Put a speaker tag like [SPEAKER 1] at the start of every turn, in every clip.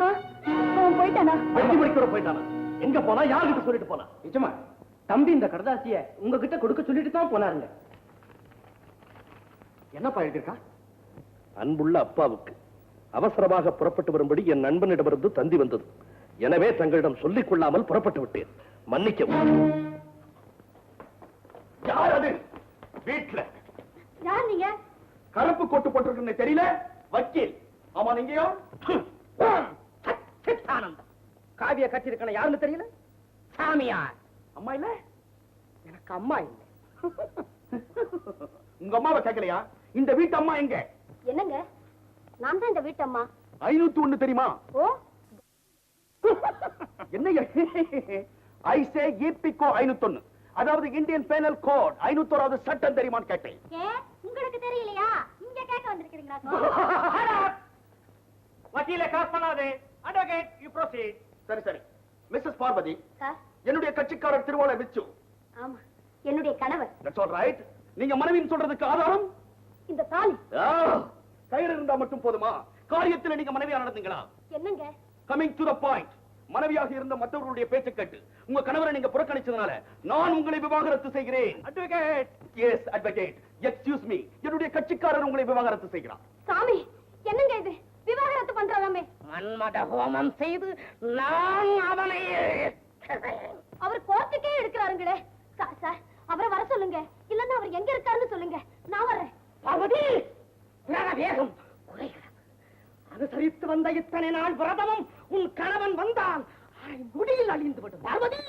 [SPEAKER 1] அவன் போயிட்டானா?
[SPEAKER 2] வண்டி முடிக்கிற போயிட்டானா? எங்க போனா? யாருகிட்ட சொல்லிட்டு போனா?
[SPEAKER 3] நிஜமா தம்பி இந்த கடதாசிய உங்ககிட்ட கொடுக்க சொல்லிட்டு தான் போனாருங்க. என்னப்பா எழுதிருக்கா?
[SPEAKER 2] அன்புள்ள அப்பாவுக்கு அவசரமாக புறப்பட்டு வரும்படி என் நண்பனிடமிருந்து தந்தி வந்தது. எனவே தங்களிடம் சொல்லிக் கொள்ளாமல் புறப்பட்டு விட்டேன். மன்னிக்கவும். யார் அது? வீட்டுல
[SPEAKER 1] யார் நீங்க?
[SPEAKER 2] கருப்பு கோட்டு போட்டிருக்கு தெரியல? வக்கீல். ஆமா, நீங்கயோ?
[SPEAKER 3] ஆனந்தம். காவிய கட்டிருக்கணும் யாருன்னு தெரியல? சாமியார்.
[SPEAKER 2] அம்மா இல்ல?
[SPEAKER 3] எனக்கு அம்மா இல்லை.
[SPEAKER 2] உங்க அம்மாவை கேட்கலையா? இந்த வீட்டு அம்மா எங்க?
[SPEAKER 1] என்னங்க? நான் தான் இந்த வீட்டு அம்மா.
[SPEAKER 2] 501 தெரியுமா?
[SPEAKER 1] ஓ,
[SPEAKER 2] என்ன ஐசே ஈபிகோ 501, அதாவது இந்தியன் பேனல் கோட் 501வது சட்டம் தெரியுமான்னு கேட்டேன்.
[SPEAKER 1] உங்களுக்கு தெரியலையா? இங்க கேட்க வந்திருக்கீங்களா?
[SPEAKER 3] வக்கீல காஸ் பண்ணாதே. Advocate, you proceed.
[SPEAKER 2] சரி சரி. Mrs Parvathi,
[SPEAKER 1] sir.
[SPEAKER 2] என்னுடைய கட்சிக்காரர் திருவாளை விச்சு.
[SPEAKER 1] ஆமா, என்னுடைய கணவர்.
[SPEAKER 2] That's all right. நீங்க மனைவின்னு சொல்றதுக்கு ஆதாரம்?
[SPEAKER 1] இந்த தாலி.
[SPEAKER 2] கயிறு இருந்தா மட்டும் போதுமா? காரியத்துல நீங்க மனைவியா நடந்தீங்களா?
[SPEAKER 1] என்னங்க?
[SPEAKER 2] Coming to the point. மனைவியாக இருந்த மற்றவர்களுடைய பேச்சு கேட்டு உங்க கணவரை நீங்க புறக்கணிச்சதனால நான் உங்களை விவாகரத்து செய்கிறேன்.
[SPEAKER 3] Advocate.
[SPEAKER 2] Yes advocate. Excuse me. என்னுடைய கட்சிக்காரர் உங்களை விவாகரத்து செய்கிறார்.
[SPEAKER 1] சாமி, என்னங்க இது? விவாகரத்து பண்றதாமே?
[SPEAKER 3] மன்மத ஹோமம் செய்து நான் அவனை
[SPEAKER 1] அவர் கோர்ட்டுக்கே எடுக்கிறாருங்களே. சார், அவரை வர சொல்லுங்க. இல்லன்னா அவர் எங்க இருக்காருன்னு சொல்லுங்க. நான் வரேன்.
[SPEAKER 3] பார்வதி, வேகம் குறைகிறது. அனுசரித்து வந்த இத்தனை நாள் விரதமும் உன் கணவன் வந்தால் முடியில் அழிந்து விடும். பார்வதி,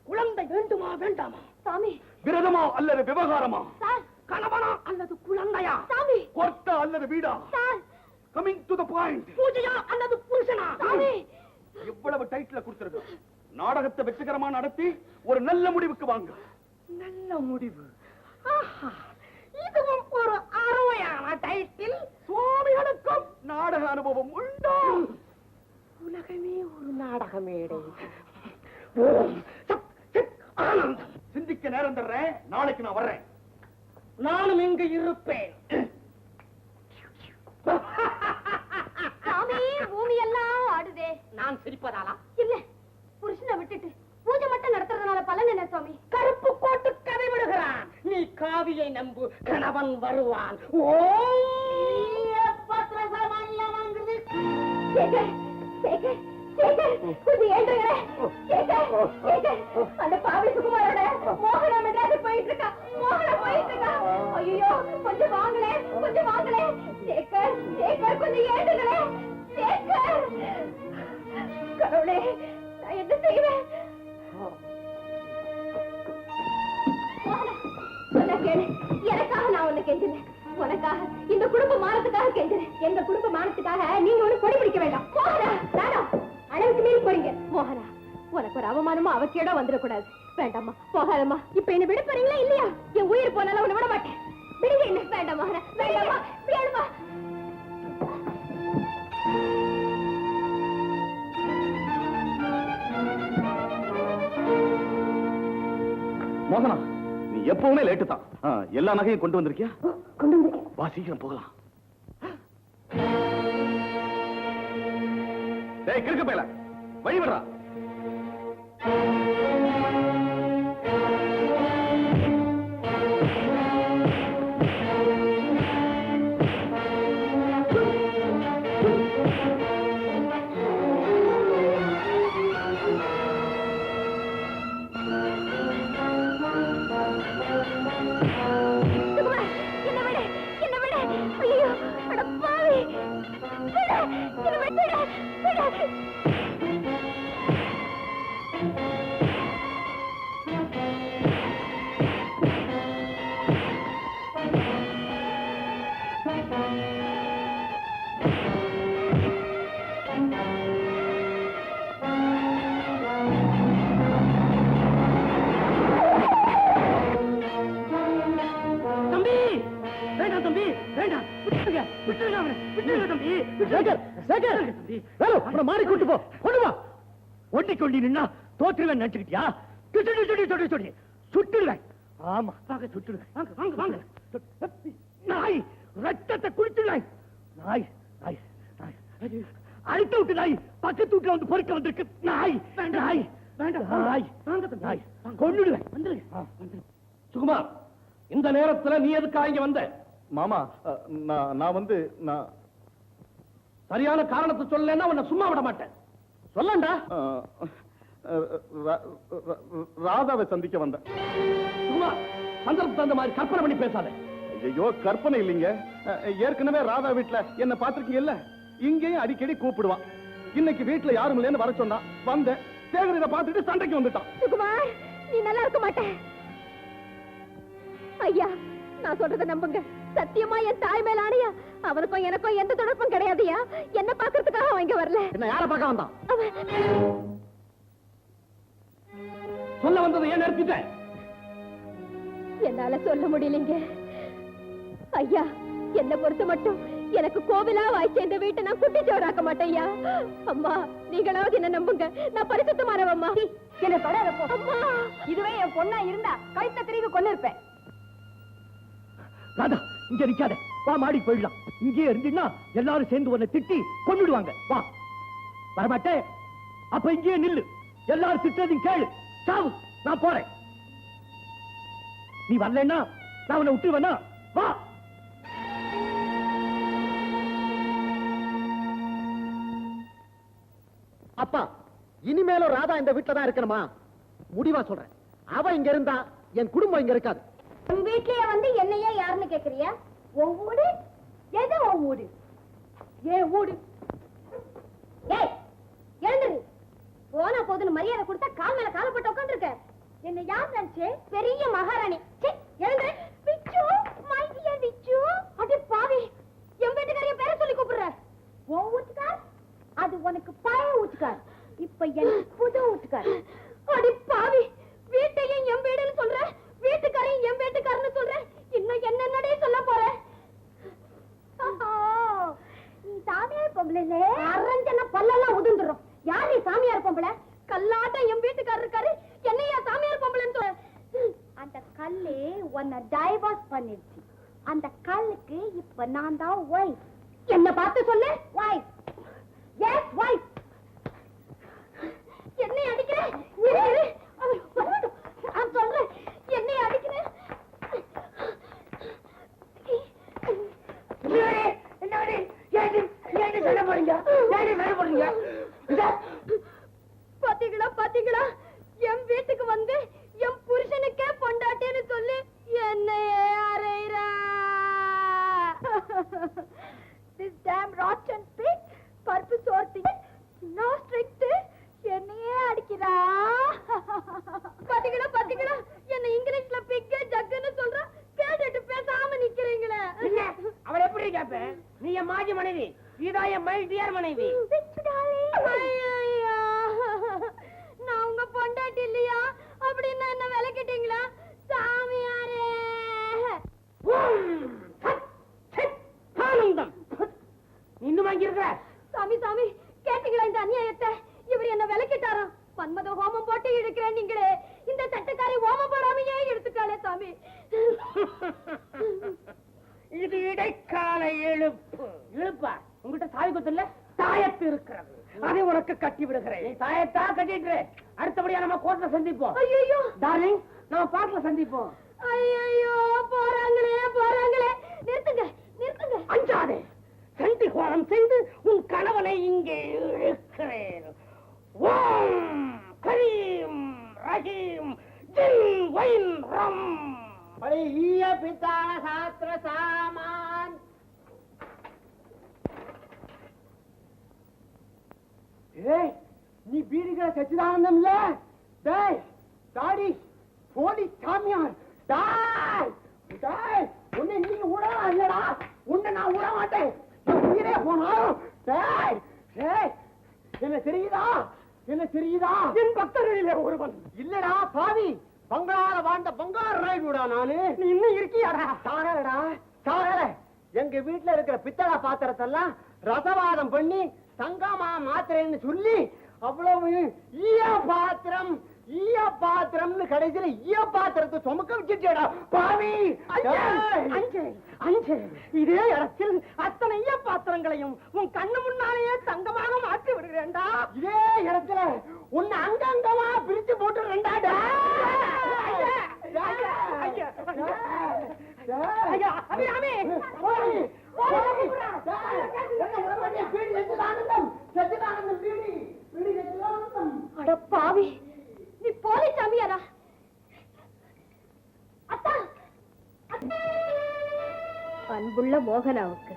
[SPEAKER 3] குழந்தை வேண்டுமா வேண்டாமா?
[SPEAKER 1] சாமி.
[SPEAKER 2] விரதமா அல்லது விவகாரமா?
[SPEAKER 1] சார்.
[SPEAKER 3] கணவனா அல்லது குழந்தையா?
[SPEAKER 1] சாமி.
[SPEAKER 2] கோர்ட்டா அல்லது வீடா?
[SPEAKER 1] Sir.
[SPEAKER 2] Coming to the point.
[SPEAKER 3] பூஜையா அல்லது புருஷனா?
[SPEAKER 1] சாமி.
[SPEAKER 2] இவ்வளவு டைட்டில் கொடுத்திருக்கு. நாடகத்தை வெற்றிகரமா நடத்தி ஒரு நல்ல முடிவுக்கு வாங்க.
[SPEAKER 3] நல்ல முடிவு. இதுவும் ஒரு அருமையான டைட்டில்.
[SPEAKER 2] சுவாமிகளுக்கும் நாடக அனுபவம் உண்டா?
[SPEAKER 3] உலகமே ஒரு நாடக மேடை.
[SPEAKER 2] ஆனந்தம். சிந்திக்க நேரம் தர்றேன். நாளைக்கு நான் வர்றேன்.
[SPEAKER 3] நானும் இங்கு இருப்பேன்.
[SPEAKER 1] சாமி, பூமி எல்லாம் ஆடுதே.
[SPEAKER 3] நான் சிரிப்பதாலா?
[SPEAKER 1] இல்ல, புருஷனை விட்டுட்டு பூஜை மட்டும் நடத்துறதுனால பலன் என்ன சாமி?
[SPEAKER 3] கருப்பு கோட்டு கதை விடுகிறான். நீ காவியை நம்பு, கணவன் வருவான். ஓ,
[SPEAKER 1] அந்த பாவி சுகுமாரோட மோகனா மெட்ராஸ் போயிட்டு இருக்கா. மோகனா போயிட்டு இருக்கா. ஐயோ, கொஞ்சம் வாங்களே, கொஞ்சம் வாங்களே. சேகர், சேகர், கொஞ்சம் ஏண்டுங்களே. சேகர், கடவுளே, நான் என்ன செய்வேன்? எனக்காக நான் உன்னை கெஞ்சினேன். உனக்காக, இந்த குடும்ப மானத்துக்காக கெஞ்சினேன். எங்க குடும்ப மானத்துக்காக நீங்க ஒண்ணு கொடி பிடிக்க வேண்டாம். மோகனா, நானும் அளவுக்கு மீறி போறீங்க. மோகனா, உனக்கு ஒரு அவமானமா அவக்கேடோ வந்துடக்கூடாது. வேண்டாம்மா, போகாதம்மா. இப்ப என்ன விட போறீங்களா இல்லையா? என் உயிர் போனாலும் உன்னை விட மாட்டேன். விடுங்க என்ன. வேண்டாம் மோகனா, வேண்டாம்மா, வேணுமா?
[SPEAKER 2] மோகனா, நீ எப்பவுமே லேட்டு தான். எல்லா நகையும் கொண்டு வந்திருக்கியா?
[SPEAKER 1] கொண்டு வந்திருக்கேன்.
[SPEAKER 2] வா, சீக்கிரம் போகலாம். டேய் கிறுக்கு பயல, வழி விடுறா. மாறி கூட்டு போ. ஒட்டி கொண்டி நின்னா தோற்றுவேன் நினைச்சுக்கிட்டியா? சுட்டுடுவேன். ஆமா, சுட்டுடுவேன். வாங்க வாங்க வாங்க. நாய் ரத்தத்தை குடிச்சுடுவேன். நாய் நாய் நாய்.
[SPEAKER 3] அழுத்த விட்டு நாய் பக்கத்து வீட்டுல வந்து பொறுக்க வந்திருக்கு நாய் நாய் நாய் நாய் கொன்னுடுவேன். வந்துருங்க.
[SPEAKER 2] சுகுமார், இந்த நேரத்துல நீ எதுக்காக இங்க வந்த?
[SPEAKER 4] மாமா, நான் வந்து
[SPEAKER 2] சரியான காரணத்தை சொல்லலைன்னா உன்னை சும்மா விட மாட்டேன். சொல்லண்டா.
[SPEAKER 4] ராதாவை சந்திக்க வந்தேன்.
[SPEAKER 2] சுகுமார், சந்தர்ப்பம் அந்த மாதிரி கற்பனை பண்ணி பேசாத.
[SPEAKER 4] ஐயோ, கற்பனை இல்லைங்க. ஏற்கனவே ராதா வீட்டுல என்ன பாத்திருக்கீங்கல்ல, இங்கேயும் அடிக்கடி கூப்பிடுவான். இன்னைக்கு வீட்டுல யாரும் இல்லைன்னு வர சொன்னா வந்தேன். சேகர் இதை பார்த்துட்டு சண்டைக்கு வந்துட்டான்.
[SPEAKER 1] சுகுமார், நீ நல்லா இருக்க மாட்டேன். ஐயா, நான் சொல்றத நம்புங்க. சத்தியமா என் தாய் மேல ஆணையா, அவனுக்கும் எனக்கும் எந்த தொடர்பும் கிடையாதுயா. என்ன பாக்குறதுக்காக அவன் இங்க வரல.
[SPEAKER 3] என்ன யார பார்க்க வந்தான்?
[SPEAKER 2] சொல்ல வந்ததை ஏன் நிறுத்திட்ட?
[SPEAKER 1] என்னால சொல்ல முடியலைங்க ஐயா. என்ன பொறுத்த மட்டும் எனக்கு கோவிலா வாய்ச்ச இந்த வீட்டை நான் குட்டிச்சோராக்க மாட்டேயா. அம்மா, நீங்களாவது என்ன நம்புங்க. நான் பரிசுத்தமானவம்மா. என்ன தொடாத போ. அம்மா, இதுவே என் பொண்ணா இருந்தா கழுத்த திரும்பி கொண்டு இருப்பேன்.
[SPEAKER 3] ராதா, இங்க நிக்காத, வா, மாடி போயிடலாம். இங்கே இருந்தீங்கன்னா எல்லாரும் சேர்ந்து உன்னை திட்டி கொன்னுடுவாங்க. வா. வரமாட்டே? அப்ப இங்கே நில்லு. எல்லாரும் திட்டதையும் கேளு. சாவு. நான் போறேன். நீ வரலன்னா நான் உன்னை விட்டுருவேனா? வா. அப்பா, இனிமேலும் ராதா இந்த வீட்டுல தான் இருக்கணுமா? முடிவா சொல்றேன். அவ இங்க இருந்தா என் குடும்பம் இங்க இருக்காது.
[SPEAKER 1] உன் வீட்லயே வந்து என்னையே யாருன்னு கேக்குறியா? உன் வீடு எது? உன் வீடு ஏன் வீடு? ஏய், எழுந்துரு. போனா போதுன்னு மரியாதை கொடுத்தா கால் மேல கால போட்டு உட்காந்துருக்க. என்ன யார் நினைச்சு? பெரிய மகாராணி. எழுந்துரு. விச்சு, மை டியர் விச்சு. அடி பாவி, என் வீட்டுக்காரிய பேரை சொல்லி கூப்பிடுற. உன் வீட்டுக்கார் அது உனக்கு பழைய வீட்டுக்கார். இப்ப எனக்கு புது வீட்டுக்கார். அடி பாவி, வீட்டையும் என் வீடுன்னு சொல்ற, வீட்டுக்காரையும் என் வீட்டுக்காரன்னு சொல்ற. இன்னும் என்னென்னடே சொல்ல போற? நீ சாமியார் பொம்பளை அரஞ்சன பல்லெல்லாம் உதிர்ந்துரும். யார் நீ சாமியார் பொம்பளை? கல்லாட்டம் என் வீட்டுக்காரர் இருக்காரு, என்னையா சாமியார் பொம்பளைன்னு சொல்ற? அந்த கல்லு உன்னை டைவர்ஸ் பண்ணிருச்சு. அந்த கல்லுக்கு இப்ப நான் தான் வைஃப். என்ன பார்த்து சொல்லு. வைஃப். Yes, wife. என்னை அடிக்கிற? நான் சொல்றேன், என்னை அடிக்கிற?
[SPEAKER 3] சொல்ல போறீங்க?
[SPEAKER 1] பாத்தீங்களா, பாத்தீங்களா? என் வீட்டுக்கு வந்து என் புருஷனுக்கே பொண்டாட்டின்னு சொல்லி என்னையே அறையிறா. This damn rotten pig, பருப்பு சோர்த்தி, no strict, என்னையே அடிக்கிறா. பாத்தீங்களா, பாத்தீங்களா? என்ன இங்கிலீஷ்ல பிக் ஜக்குன்னு சொல்ற, கேட்டுட்டு பேசாம நிக்கிறீங்களே.
[SPEAKER 3] அவள் எப்படி கேப்ப? நீ என் மாஜி மனைவி, இதா என் மை டியர் மனைவி.
[SPEAKER 1] ஐயையோ, நான் உங்க பொண்டாட்டி இல்லையா? அப்படின்னா என்ன விலக்கிட்டீங்களா? சாமியாரே.
[SPEAKER 3] ஆனந்தம், இன்னும் அங்க இருக்கிற?
[SPEAKER 1] சாமி, சாமி, கேட்டீங்களா இந்த அநியாயத்தை? இவர் என்ன விலக்கிட்டாராம். மன்மத ஹோமம் போட்டு இழுக்கிறேன் நீங்களே. இந்த சட்டக்காரி ஹோமம் போடாமையே எடுத்துட்டாளே சாமி.
[SPEAKER 3] இது இடைக்கால இழுப்பு. இழுப்பா? உங்ககிட்ட சாவி கொத்தல்ல, தாயத்து இருக்கிறது. அதை உனக்கு கட்டி விடுகிறேன். நீ தாயத்தா கட்டிட்டு அடுத்தபடியா நம்ம கோர்ட்ல சந்திப்போம்.
[SPEAKER 1] ஐயோ
[SPEAKER 3] டார்லிங், நம்ம பார்க்ல சந்திப்போம்.
[SPEAKER 1] ஐயோ, போறாங்களே போறாங்களே. நிறுத்துங்க, நிறுத்துங்க.
[SPEAKER 3] அஞ்சாதே. சண்டி கோலம் செய்து உன் கணவனை இங்கே இழுக்கிறேன். ஓம் கரீம் ரஹீம் ஜின் வைன் ரம் பழைய பித்தான சாஸ்திர சாமான். ஏய், நீ பீடிகிற சச்சிதானந்தம் இல்ல? டேய், தாடி போலி சாமியார். டேய், டேய், உன்னை நீ விடலாம் இல்லடா. உன்னை நான் விட மாட்டேன். உயிரே போனாலும். டேய், டேய், என்ன தெரியுதா? என்ன தெரியுதா? என் பக்தர்களிலே ஒருவன். இல்லடா பாவி, பங்களால வாழ்ந்த பங்கார ராயுடா நானு. நீ இன்னும் இருக்கியாடா? சாகலடா, சாகல. எங்க வீட்டுல இருக்கிற பித்தளை பாத்திரத்தெல்லாம் ரசவாதம் பண்ணி தங்கமா மாத்திரன்னு சொல்லி அவ்வளவு ஈய பாத்திரம் ஈய பாத்திரம்னு கடைசியில ஈய பாத்திரத்தை சுமக்க வச்சுட்டேடா பாவி. அஞ்சு இதே இடத்தில் அத்தனை ஈய பாத்திரங்களையும் உன் கண்ணு முன்னாலேயே தங்கமாக மாற்றி விடுகிறேன்டா. இதே இடத்துல உன்னை அங்கங்கமா பிரிச்சு போட்டுறேன்டா.
[SPEAKER 1] அட பாவி, நீ போலீஸ் சாமியாரா? அத்தா, அன்புள்ள மோகனாவுக்கு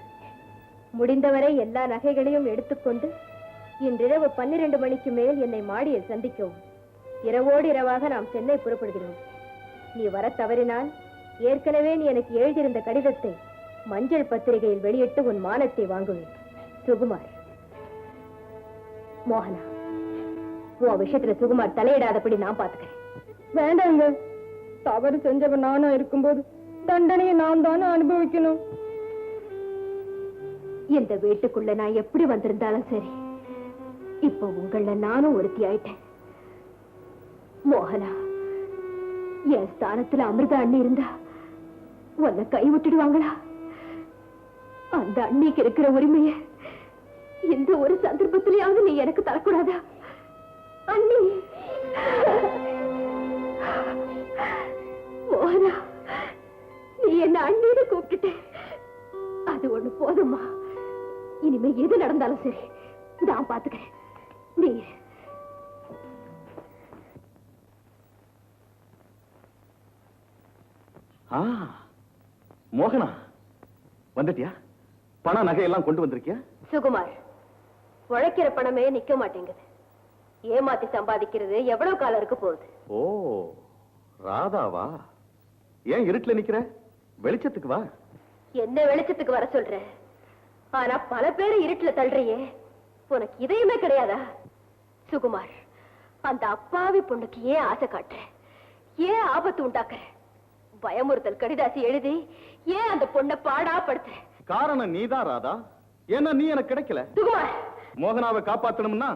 [SPEAKER 1] முடிந்தவரை எல்லா நகைகளையும் எடுத்துக்கொண்டு இன்றிரவு 12 மணிக்கு மேல் என்னை மாடியில் சந்திக்கவும். இரவோடு இரவாக நாம் சென்னை புறப்படுகிறோம். நீ வர தவறினால் ஏற்கனவே நீ எனக்கு எழுதியிருந்த கடிதத்தை மஞ்சள் பத்திரிகையில் வெளியிட்டு உன் மானத்தை வாங்குவேன். சுகுமார். மோகனா, உன் விஷயத்துல சுகுமார் தலையிடாதபடி நான் பாத்துக்கிறேன். வேண்டாங்க, தவறு செஞ்சவன் நானா இருக்கும்போது தண்டனையை நான் தானே அனுபவிக்கணும். இந்த வீட்டுக்குள்ள நான் எப்படி வந்திருந்தாலும் சரி, இப்ப உங்கள நானும் ஒருத்தி ஆயிட்டேன். மோகனா, என் ஸ்தானத்துல அமிர்தா அண்ணி இருந்தா உன்னை கை விட்டுடுவாங்களா? அந்த அண்ணிக்கு இருக்கிற உரிமையை இந்த ஒரு சந்தர்ப்பத்திலேயாவது நீ எனக்கு தரக்கூடாதா? அண்ணி, மோகனா, நீ என்ன அண்ணின்னு கூப்பிட்டுட்ட, அது ஒண்ணு போதுமா? இனிமே எது நடந்தாலும் சரி நான் பாத்துக்கிறேன். நீ
[SPEAKER 4] மோகனா, வந்துட்டியா? பண நகையெல்லாம் கொண்டு வந்திருக்கியா?
[SPEAKER 1] சுகுமார், உழைக்கிற பணமே நிக்க மாட்டேங்குது. ஏமாத்தி சம்பாதிக்கிறது எவ்வளவு காலம் இருக்க போகுது?
[SPEAKER 4] ஓ, ராதாவா? ஏன் இருட்டுல நிக்கிற? வெளிச்சத்துக்கு வா.
[SPEAKER 1] என்ன வெளிச்சத்துக்கு வர சொல்ற? ஆனா பல பேரை இருட்டுல தள்ளுறியே, உனக்கு இதயமே கிடையாதா? சுகுமார், அந்த அப்பாவி பொண்ணுக்கு ஏன் ஆசை காட்டுற? ஏன் ஆபத்து உண்டாக்குற? பயமுறுத்தல் கடிதாசி எழுதி ஏன் அந்த பொண்ணை பாடா படுத்துற?
[SPEAKER 4] காரணம் நீதான் ராதா. ஏன்னா நீ எனக்கு கிடைக்கல.
[SPEAKER 1] சுகுமார்,
[SPEAKER 4] மோகனாவை காப்பாத்தணும்னா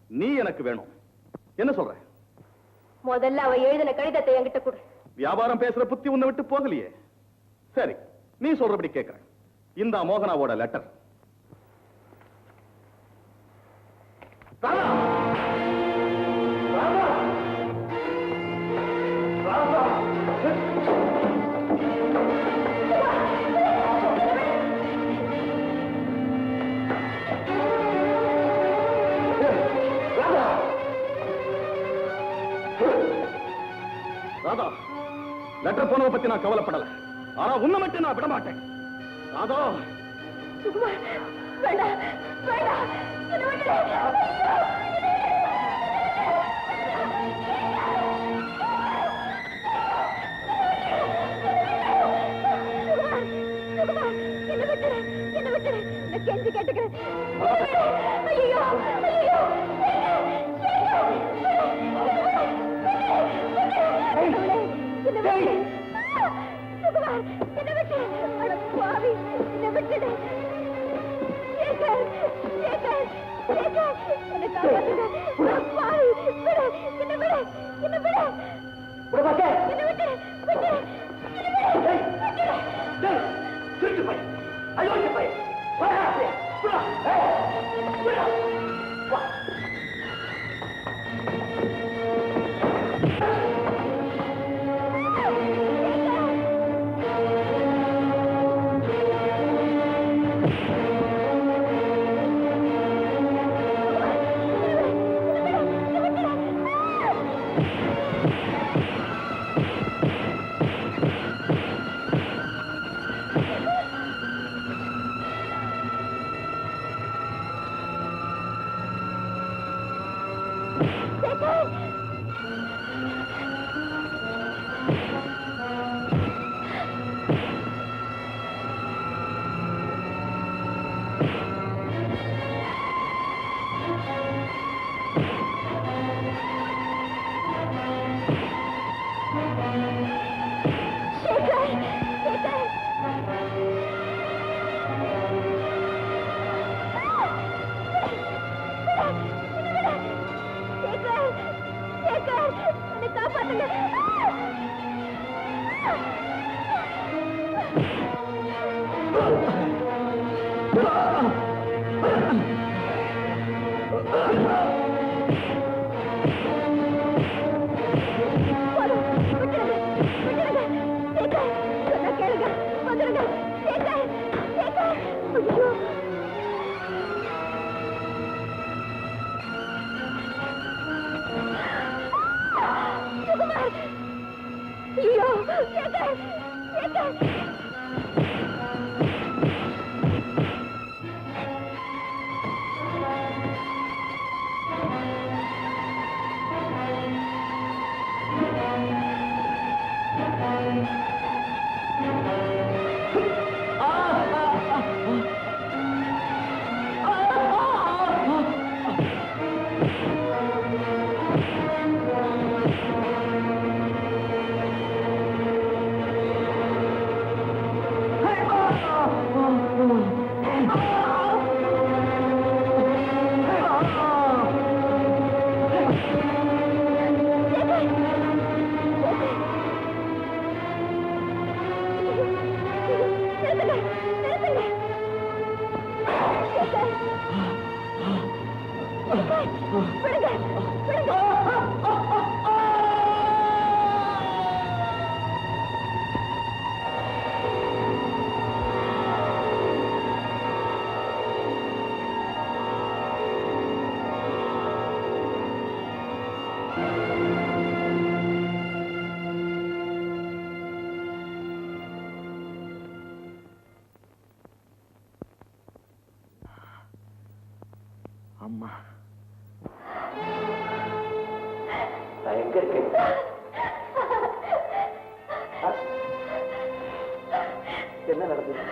[SPEAKER 4] நீ எனக்கு வேணும். என்ன சொல்ற?
[SPEAKER 1] முதல்ல அவ எழுதின கடிதத்தை என்கிட்ட கொடு.
[SPEAKER 4] வியாபாரம் பேசுற புத்தி உன்னை விட்டு போகலையே. சரி, நீ சொல்றபடி கேட்கிறேன். இந்த மோகனாவோட லெட்டர். ராதா, லெட்டர் போனதை பத்தி நான் கவலைப்படல. ஆனா உன்னை மட்டும் நான் விட மாட்டேன். ராதா,
[SPEAKER 1] சுகுமார், வேண்டாம், வேண்டாம், என்னை விட்டுடு. சுகுமார், என்னை விட்டுடு, என்னை விட்டுடு. நான் கெஞ்சி கேட்டுக்கிறேன். ஐயோ, ஐயோ, சேகர், என்னை காப்பாத்துங்க. ஐயோ
[SPEAKER 3] அம்மா
[SPEAKER 2] எங்க இருக்கேன்? என்ன நடந்தது?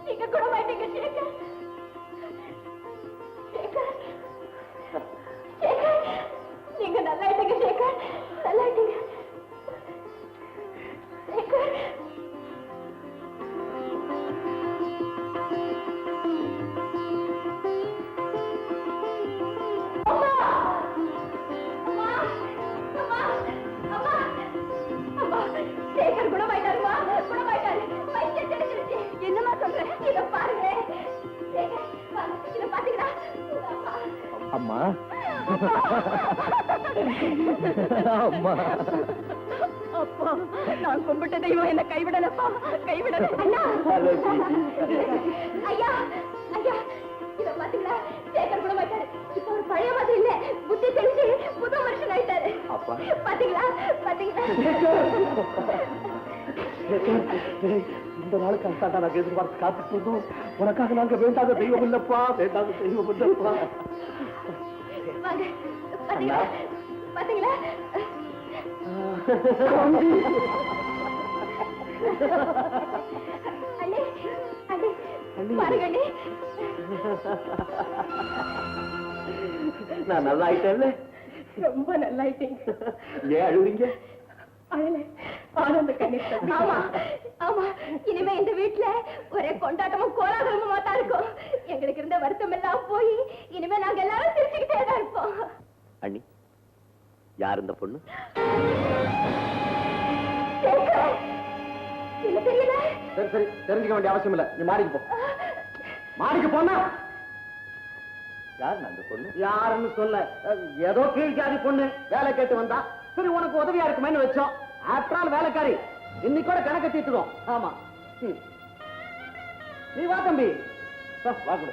[SPEAKER 1] நீங்க குணமாயிட்டீங்க சேகர். நீங்க நல்லாயிட்டீங்க சேகர், நல்லாயிட்டீங்க சேகர். சேகர் குணமாயிட்டாருமா, குணமாயிட்டாரு. வைத்தியம் தெரிஞ்சிருச்சு. என்னமா சொல்ற? இத பாருங்க சேகர், இத பாத்தீங்களா?
[SPEAKER 2] அம்மா அம்மா
[SPEAKER 1] அப்பா, நான் கும்பிட்ட தெய்வம் என்ன கைவிடலப்பா, கைவிடல. அண்ணா ஐயா ஐயா, இத பாத்தீங்களா? சேகர் குணமாயிட்டாரு. இப்ப ஒரு பழைய மாதிரி இல்ல, புத்தி தெரிஞ்சு புது மனுஷன் ஆயிட்டாரு.
[SPEAKER 2] அப்பா
[SPEAKER 1] பாத்தீங்களா பாத்தீங்களா?
[SPEAKER 2] இந்த நாளுக்கு நாங்க எதிர்பார்த்து காத்துட்டு இருந்தோம். உனக்காக நாங்க வேண்டாத தெய்வம் இல்லப்பா, வேண்டாத தெய்வம் இல்லப்பா.
[SPEAKER 1] வாங்க, பாத்தீங்களா பாத்தீங்களா? அண்ணே அண்ணே பாருங்க அண்ணே,
[SPEAKER 2] நான் நல்லா ஆயிட்டேன்ல.
[SPEAKER 1] ரொம்ப நல்லாயிட்டீங்க.
[SPEAKER 2] ஏன் அழுவுறீங்க?
[SPEAKER 1] அழல, ஆனந்த கண்ணீர். ஆமா ஆமா, இனிமே இந்த வீட்டுல ஒரே கொண்டாட்டமும் கோலாகலமுமா தான் இருக்கும். எங்களுக்கு இருந்த வருத்தம் எல்லாம் போய் இனிமே நாங்க எல்லாரும் சிரிச்சுக்கிட்டே தான் இருப்போம்.
[SPEAKER 2] அண்ணி, யார் இந்த பொண்ணு?
[SPEAKER 1] என்ன தெரியல?
[SPEAKER 3] சரி சரி, தெரிஞ்சுக்க வேண்டிய அவசியம் இல்ல. நீ மாடிக்கு போ. மாடிக்கு போனா
[SPEAKER 2] யார் அந்த பொண்ணு?
[SPEAKER 3] யாருன்னு சொல்ல, ஏதோ கீழ் ஜாதி பொண்ணு வேலை கேட்டு வந்தா, சரி உனக்கு உதவியா இருக்குமேன்னு வச்சோம். ஆஃப்டர் ஆல் வேலைக்காரி, இன்னைக்கோட கணக்கு தீர்த்துடும். ஆமா, நீ வா தம்பி. வா கூட.